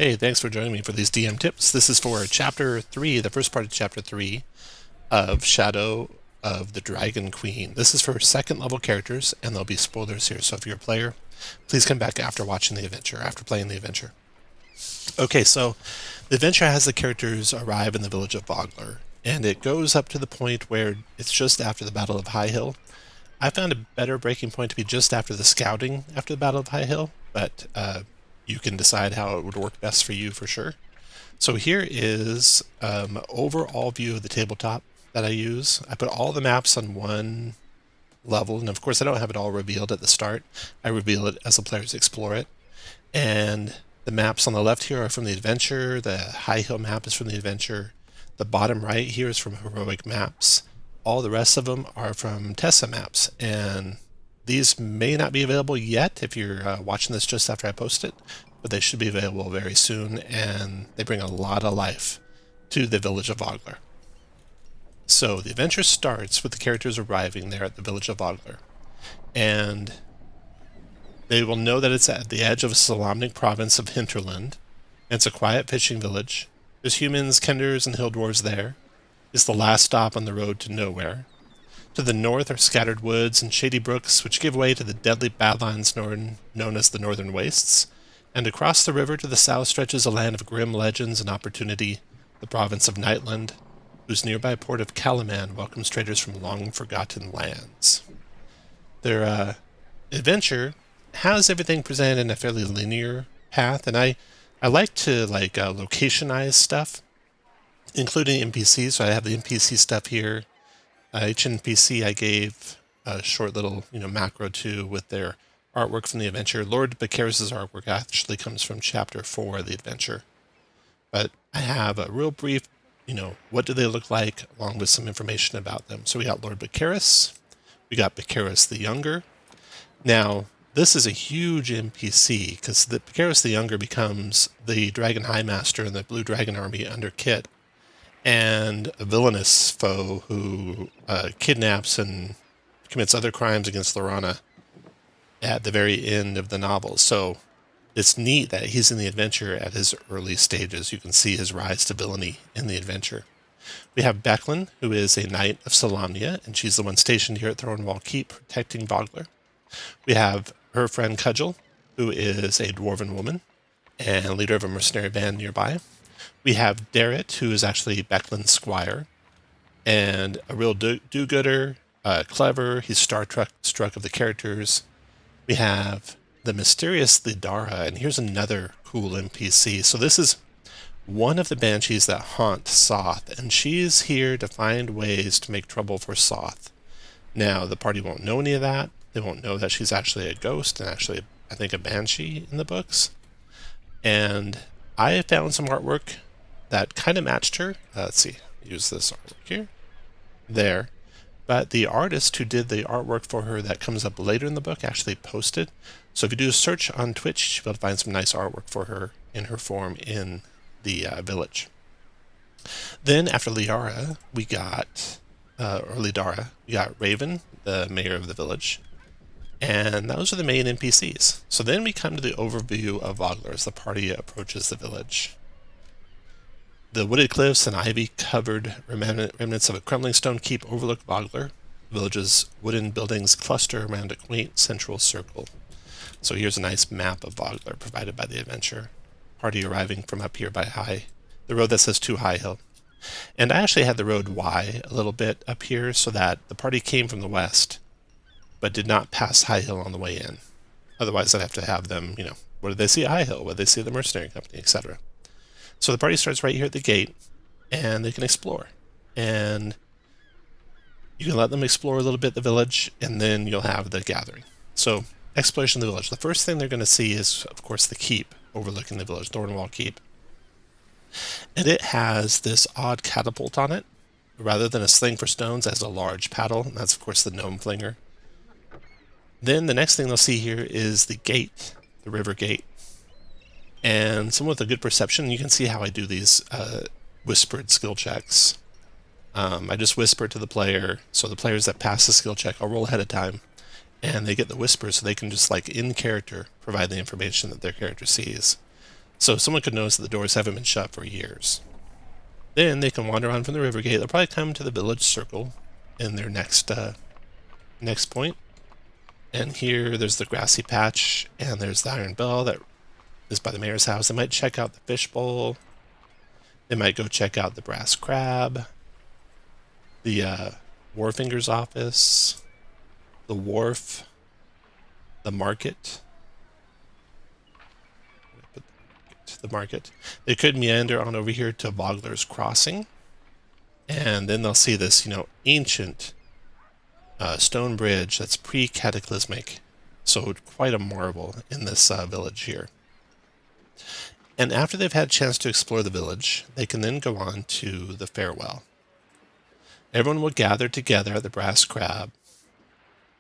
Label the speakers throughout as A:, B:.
A: Hey, thanks for joining me for these DM tips. This is for Chapter 3, the first part of Chapter 3 of Shadow of the Dragon Queen. This is for second level characters, and there'll be spoilers here, so if you're a player, please come back after watching the adventure, after playing the adventure. Okay, so the adventure has the characters arrive in the village of Vogler, and it goes up to the point where it's just after the Battle of High Hill. I found a better breaking point to be just after the scouting after the Battle of High Hill, but you can decide how it would work best for you for sure. So here is overall view of the tabletop that I use. I put all the maps on one level, and of course I don't have it all revealed at the start. I reveal it as the players explore it. And the maps on the left here are from the adventure. The High Hill map is from the adventure. The bottom right here is from heroic maps. All the rest of them are from Tessa maps, and these may not be available yet if you're watching this just after I post it, but they should be available very soon, and they bring a lot of life to the village of Vogler. So the adventure starts with the characters arriving there at the village of Vogler, and they will know that it's at the edge of a Solamnic province of Hinterlund, and it's a quiet fishing village. There's humans, kenders, and hill dwarves there. It's the last stop on the road to nowhere. To the north are scattered woods and shady brooks, which give way to the deadly badlands known as the Northern Wastes. And across the river to the south stretches a land of grim legends and opportunity, the province of Knightland, whose nearby port of Calaman welcomes traders from long-forgotten lands. Their adventure has everything presented in a fairly linear path, and I like to locationize stuff, including NPCs. So I have the NPC stuff here. Each NPC I gave a short little, macro to with their artwork from the adventure. Lord Bacaris's artwork actually comes from Chapter 4 of the adventure. But I have a real brief, what do they look like, along with some information about them. So we got Lord Bacaris. We got Bacaris the Younger. Now, this is a huge NPC, because the Bacaris the Younger becomes the Dragon High Master in the Blue Dragon Army under Kit, and a villainous foe who kidnaps and commits other crimes against Lorana at the very end of the novel. So it's neat that he's in the adventure at his early stages. You can see his rise to villainy in the adventure. We have Becklin, who is a Knight of Solamnia, and she's the one stationed here at Thornwall Keep protecting Vogler. We have her friend Cudgel, who is a dwarven woman and leader of a mercenary band nearby. We have Darrett, who is actually Becklin's squire, and a real do-gooder, clever. He's struck of the characters. We have the mysterious Lidara, and here's another cool NPC. So this is one of the banshees that haunt Soth, and she's here to find ways to make trouble for Soth. Now, the party won't know any of that. They won't know that she's actually a ghost, and actually, I think, a banshee in the books. And I found some artwork that kind of matched her. Let's see, use this artwork here. There. But the artist who did the artwork for her that comes up later in the book actually posted. So if you do a search on Twitch, you'll be able to find some nice artwork for her in her form in the village. Then after Liara, we got, we got Raven, the mayor of the village. And those are the main NPCs. So then we come to the overview of Vogler as the party approaches the village. The wooded cliffs and ivy-covered remnants of a crumbling stone keep overlook Vogler. The village's wooden buildings cluster around a quaint central circle. So here's a nice map of Vogler provided by the adventure. Party arriving from up here by the road that says to High Hill. And I actually had the road Y a little bit up here so that the party came from the west, but did not pass High Hill on the way in. Otherwise, I'd have to have them, where did they see High Hill? Where did they see the mercenary company, etc. So the party starts right here at the gate, and they can explore. And you can let them explore a little bit the village, and then you'll have the gathering. So, exploration of the village. The first thing they're going to see is, of course, the keep overlooking the village, Thornwall Keep. And it has this odd catapult on it. Rather than a sling for stones, it has a large paddle, and that's, of course, the gnome flinger. Then the next thing they'll see here is the gate, the river gate. And someone with a good perception, you can see how I do these whispered skill checks. I just whisper to the player, so the players that pass the skill check, I'll roll ahead of time, and they get the whisper so they can just, in character, provide the information that their character sees. So someone could notice that the doors haven't been shut for years. Then they can wander on from the river gate. They'll probably come to the village circle in their next point. And here there's the grassy patch, and there's the iron bell that is by the mayor's house. They might check out the fishbowl. They might go check out the brass crab, the Warfinger's office, the wharf, the market. The market. They could meander on over here to Vogler's crossing, and then they'll see this, ancient stone bridge that's pre-cataclysmic, so quite a marvel in this village here. And after they've had a chance to explore the village, they can then go on to the farewell. Everyone will gather together at the Brass Crab.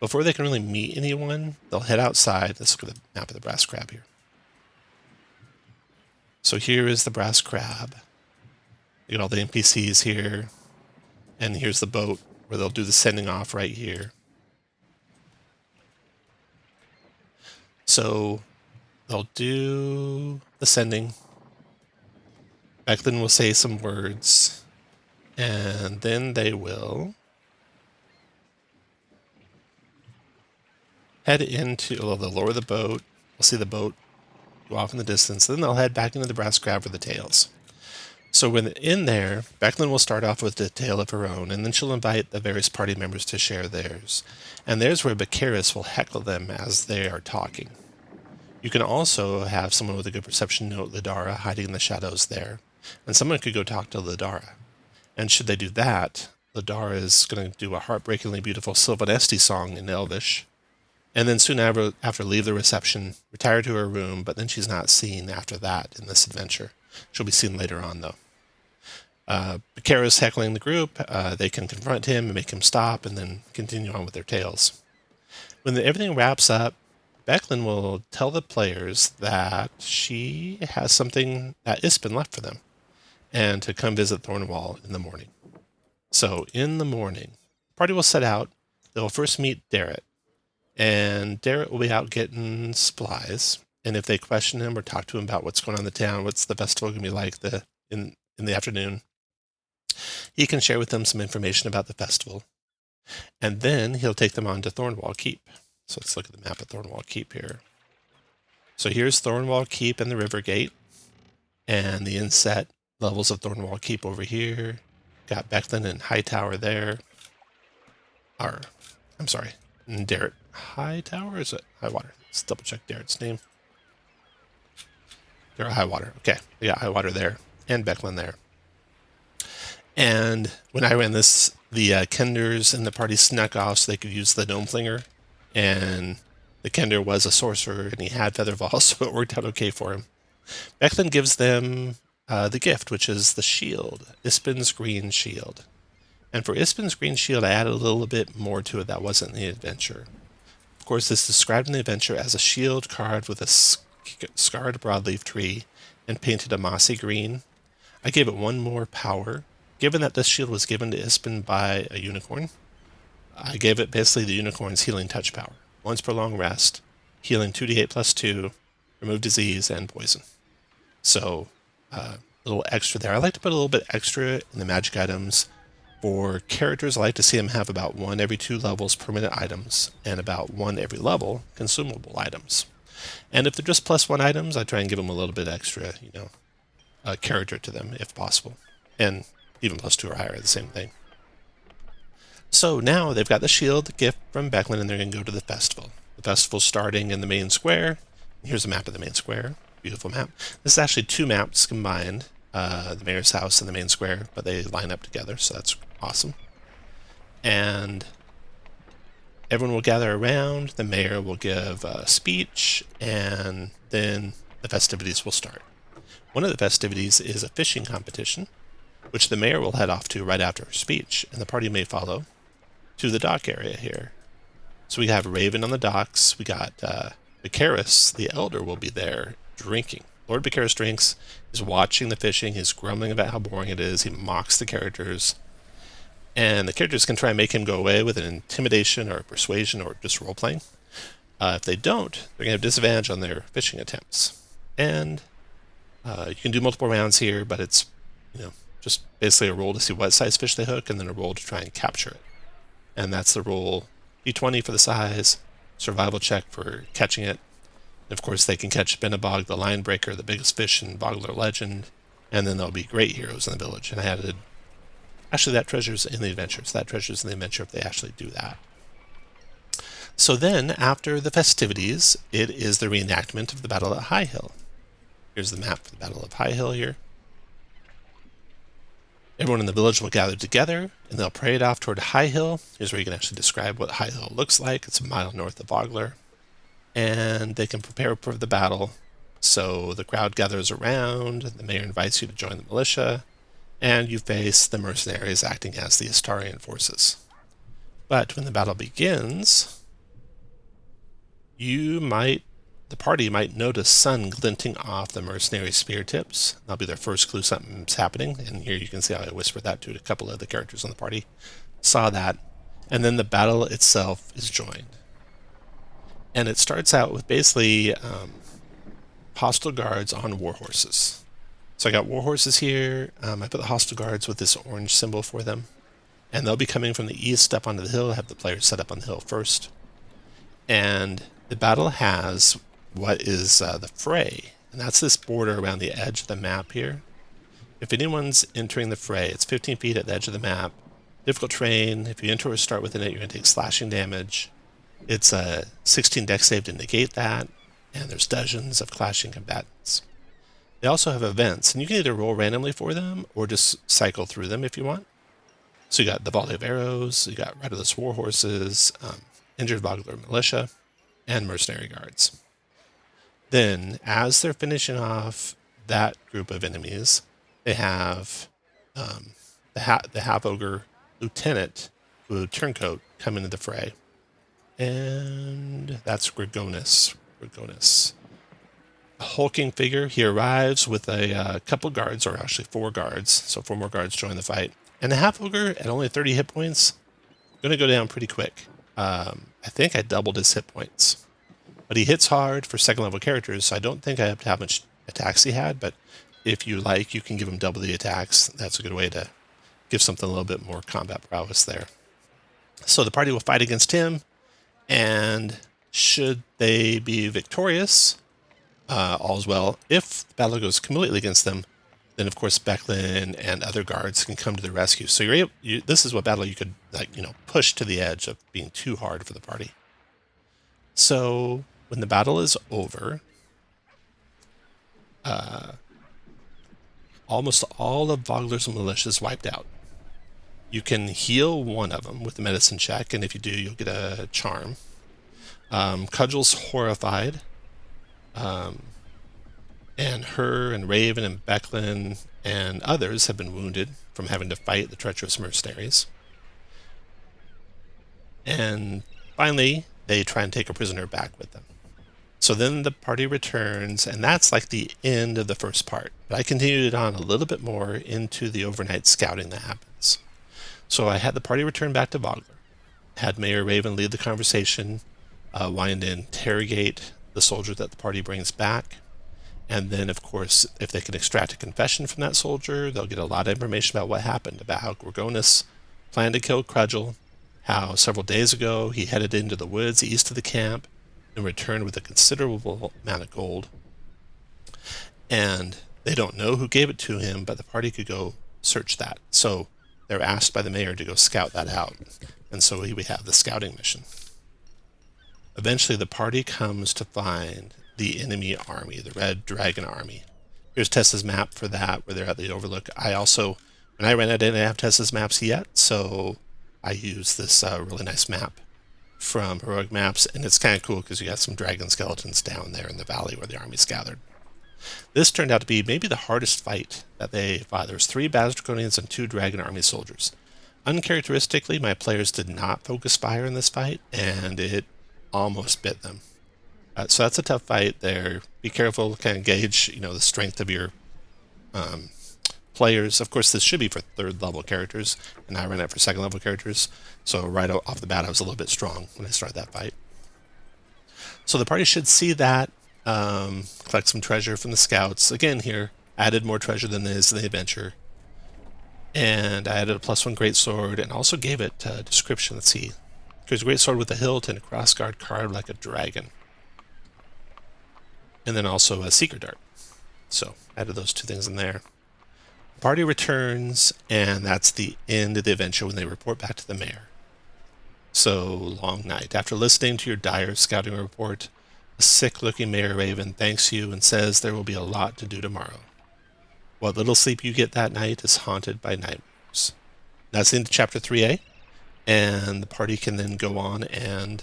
A: Before they can really meet anyone, they'll head outside. Let's look at the map of the Brass Crab here. So here is the Brass Crab. You get all the NPCs here. And here's the boat where they'll do the sending off right here. So they'll do the sending. Becklin will say some words. And then they will head into, they'll lower the boat. We'll see the boat go off in the distance. Then they'll head back into the Brass Crab for the tales. So when in there, Becklin will start off with a tale of her own, and then she'll invite the various party members to share theirs. And there's where Becaris will heckle them as they are talking. You can also have someone with a good perception note Lidara hiding in the shadows there. And someone could go talk to Lidara. And should they do that, Lidara is going to do a heartbreakingly beautiful Sylvanesti song in Elvish. And then soon after leave the reception, retire to her room, but then she's not seen after that in this adventure. She'll be seen later on, though. Becaris heckling the group, they can confront him and make him stop, and then continue on with their tales. When everything wraps up, Becklin will tell the players that she has something that Ispen left for them, and to come visit Thornwall in the morning. So in the morning, the party will set out. They'll first meet Darrett. And Darrett will be out getting supplies. And if they question him or talk to him about what's going on in the town, what's the festival going to be like in the afternoon, he can share with them some information about the festival. And then he'll take them on to Thornwall Keep. So let's look at the map of Thornwall Keep here. So here's Thornwall Keep and the River Gate. And the inset levels of Thornwall Keep over here. Got Becklin and Hightower there. And Darrett Hightower, is it Highwater? Let's double check Darrett's name. Darrett Highwater. Okay, we got Highwater there and Becklin there. And when I ran this, the Kenders in the party snuck off so they could use the Gnome Flinger. And the Kender was a sorcerer and he had Featherfall, so it worked out okay for him. Becklin gives them the gift, which is the shield, Ispen's Green Shield. And for Ispen's Green Shield, I added a little bit more to it that wasn't in the adventure. Of course, it's described in the adventure as a shield carved with a scarred broadleaf tree and painted a mossy green. I gave it one more power. Given that this shield was given to Ispen by a unicorn, I gave it basically the unicorn's healing touch power. Once per long rest, healing 2d8 plus 2, remove disease and poison. So, a little extra there. I like to put a little bit extra in the magic items. For characters, I like to see them have about 1 every 2 levels permanent items and about 1 every level consumable items. And if they're just +1 items, I try and give them a little bit extra, character to them if possible. And even +2 or higher, the same thing. So now they've got the shield, the gift from Becklin, and they're going to go to the festival. The festival's starting in the main square. Here's a map of the main square. Beautiful map. This is actually 2 maps combined. The mayor's house and the main square, but they line up together, so that's awesome. And everyone will gather around, the mayor will give a speech, and then the festivities will start. One of the festivities is a fishing competition, which the mayor will head off to right after her speech, and the party may follow to the dock area here. So we have Raven on the docks, we got Becaris, the elder, will be there drinking. Lord Becaris drinks, is watching the fishing, he's grumbling about how boring it is, he mocks the characters, and the characters can try and make him go away with an intimidation or persuasion or just role-playing. If they don't, they're going to have disadvantage on their fishing attempts. And You can do multiple rounds here, but it's just basically a roll to see what size fish they hook, and then a roll to try and capture it. And that's the roll: d20 for the size, survival check for catching it. And of course, they can catch Benabog, the line breaker, the biggest fish in Vogler legend, and then there'll be great heroes in the village. And I added, actually, that treasure's in the adventure. So that treasure's in the adventure if they actually do that. So then, after the festivities, it is the reenactment of the Battle at High Hill. Here's the map for the Battle of High Hill here. Everyone in the village will gather together, and they'll parade off toward High Hill. Here's where you can actually describe what High Hill looks like. It's a mile north of Vogler. And they can prepare for the battle. So the crowd gathers around, the mayor invites you to join the militia, and you face the mercenaries acting as the Istarian forces. But when the battle begins, the party might notice sun glinting off the mercenary spear tips. That'll be their first clue something's happening. And here you can see how I whispered that to a couple of the characters on the party. Saw that. And then the battle itself is joined. And it starts out with basically hostile guards on war horses. So I got war horses here. I put the hostile guards with this orange symbol for them. And they'll be coming from the east up onto the hill. I have the players set up on the hill first. And the battle has what is the fray. And that's this border around the edge of the map here. If anyone's entering the fray, it's 15 feet at the edge of the map. Difficult terrain. If you enter or start within it, you're going to take slashing damage. It's a 16 dex save to negate that. And there's dozens of clashing combatants. They also have events, and you can either roll randomly for them or just cycle through them if you want. So you got the volley of arrows, you got riderless war horses, injured Vogler militia, and mercenary guards. Then, as they're finishing off that group of enemies, they have the half-ogre lieutenant, who turncoat, come into the fray. And that's Dragonlance. A hulking figure. He arrives with a couple guards, or actually 4 guards. So 4 more guards join the fight. And the half-ogre, at only 30 hit points, going to go down pretty quick. I think I doubled his hit points. But he hits hard for second-level characters, so I don't think I have to have much attacks he had. But if you like, you can give him double the attacks. That's a good way to give something a little bit more combat prowess there. So the party will fight against him. And should they be victorious, all's well. If the battle goes completely against them, then of course Becklin and other guards can come to the rescue. So this is what battle you could push to the edge of being too hard for the party. So when the battle is over, almost all of Vogler's militia is wiped out. You can heal one of them with the medicine check, and if you do, you'll get a charm. Cudgel's horrified. And her and Raven and Becklin and others have been wounded from having to fight the treacherous mercenaries. And finally, they try and take a prisoner back with them. So then the party returns, and that's like the end of the first part. But I continued it on a little bit more into the overnight scouting that happens. So I had the party return back to Vogler, had Mayor Raven lead the conversation, wanting to interrogate the soldier that the party brings back. And then, of course, if they can extract a confession from that soldier, they'll get a lot of information about what happened, about how Dragonlance planned to kill Cudgel, how several days ago he headed into the woods east of the camp and returned with a considerable amount of gold. And they don't know who gave it to him, but the party could go search that. So they're asked by the mayor to go scout that out. And so we have the scouting mission. Eventually, the party comes to find the enemy army, the Red Dragon Army. Here's Tessa's map for that, where they're at the Overlook. When I ran it, I didn't have Tessa's maps yet, so I used this really nice map from Heroic Maps, and it's kind of cool because you got some dragon skeletons down there in the valley where the army's gathered. This turned out to be maybe the hardest fight that they fought. There was 3 Draconians and 2 Dragon Army soldiers. Uncharacteristically, my players did not focus fire in this fight, and it almost bit them. So that's a tough fight there. Be careful, kind of gauge, the strength of your players. Of course, this should be for 3rd level characters, and I ran it for 2nd level characters. So right off the bat, I was a little bit strong when I started that fight. So the party should see that, collect some treasure from the scouts. Again, here, added more treasure than there is in the adventure. And I added a +1 greatsword and also gave it a description. Let's see. There's a greatsword with a hilt and a crossguard carved like a dragon. And then also a seeker dart. So added those 2 things in there. Party returns, and that's the end of the adventure when they report back to the mayor. So, long night. After listening to your dire scouting report, a sick-looking Mayor Raven thanks you and says there will be a lot to do tomorrow. What little sleep you get that night is haunted by nightmares. That's the end of Chapter 3A, and the party can then go on and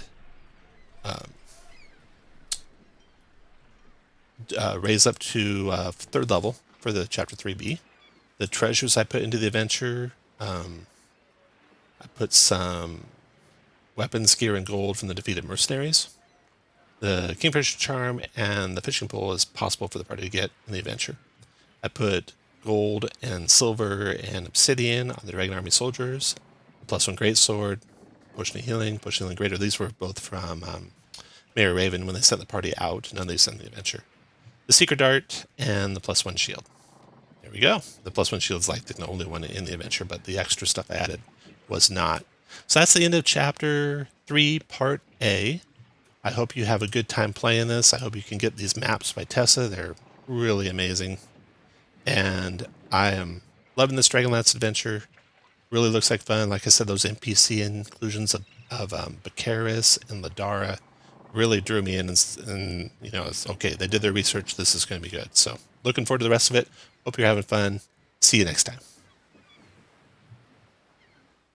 A: raise up to 3rd level for the Chapter 3B. The treasures I put into the adventure, I put some weapons, gear, and gold from the defeated mercenaries. The Kingfisher charm and the fishing pole is possible for the party to get in the adventure. I put gold and silver and obsidian on the Dragon Army soldiers, +1 greatsword, potion of healing greater. These were both from Mayor Raven when they sent the party out. None of these in the adventure. The seeker dart and the +1 shield. There we go. The +1 shield is like the only one in the adventure, but the extra stuff I added was not. So that's the end of Chapter 3, Part A. I hope you have a good time playing this. I hope you can get these maps by Tessa. They're really amazing. And I am loving this Dragonlance adventure. Really looks like fun. Like I said, those NPC inclusions of Bacaris and Ladara really drew me in. And you know, it's okay. They did their research. This is going to be good. So looking forward to the rest of it. Hope you're having fun. See you next time.